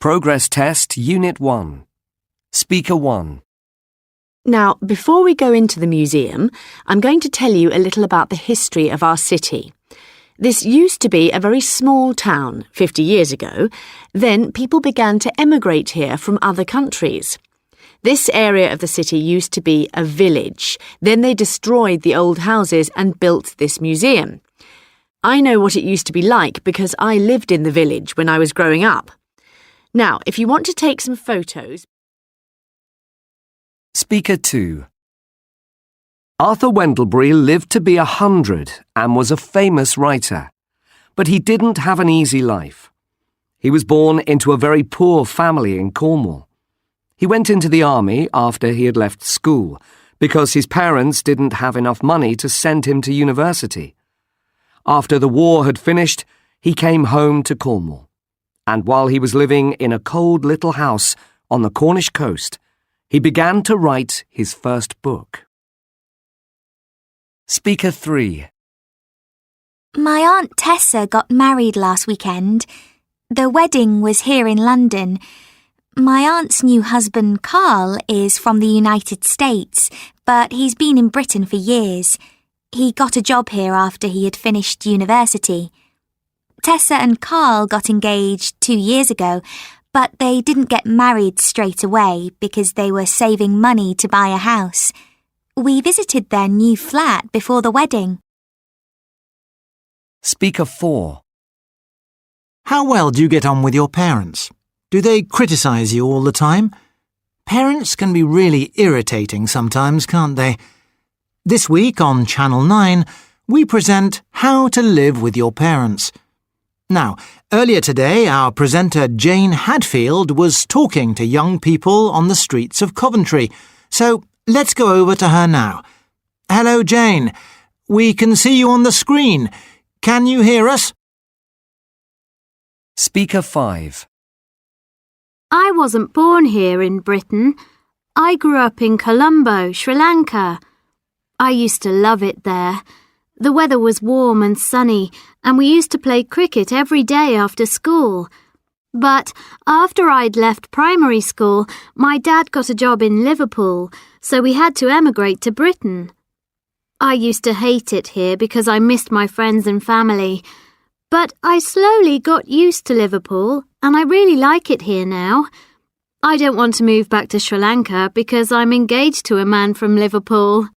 Progress Test Unit 1. Speaker 1. Now, before we go into the museum, I'm going to tell you a little about the history of our city. This used to be a very small town 50 years ago. Then people began to emigrate here from other countries. This area of the city used to be a village. Then they destroyed the old houses and built this museum. I know what it used to be like because I lived in the village when I was growing up. Now, if you want to take some photos... Speaker 2. Arthur Wendlebury lived to be 100 and was a famous writer. But he didn't have an easy life. He was born into a very poor family in Cornwall. He went into the army after he had left school because his parents didn't have enough money to send him to university. After the war had finished, he came home to Cornwall. And while he was living in a cold little house on the Cornish coast, he began to write his first book. Speaker 3. My Aunt Tessa got married last weekend. The wedding was here in London. My aunt's new husband, Carl, is from the United States, but he's been in Britain for years. He got a job here after he had finished university. Tessa and Carl got engaged 2 years ago, but they didn't get married straight away because they were saving money to buy a house. We visited their new flat before the wedding. Speaker 4. How well do you get on with your parents? Do they criticize you all the time? Parents can be really irritating sometimes, can't they? This week on Channel 9, we present How to Live with Your Parents. Now, earlier today, our presenter Jane Hadfield was talking to young people on the streets of Coventry, so let's go over to her now. Hello, Jane. We can see you on the screen. Can you hear us? Speaker 5. I wasn't born here in Britain. I grew up in Colombo, Sri Lanka. I used to love it there. The weather was warm and sunny, and we used to play cricket every day after school. But after I'd left primary school, my dad got a job in Liverpool, so we had to emigrate to Britain. I used to hate it here because I missed my friends and family. But I slowly got used to Liverpool, and I really like it here now. I don't want to move back to Sri Lanka because I'm engaged to a man from Liverpool.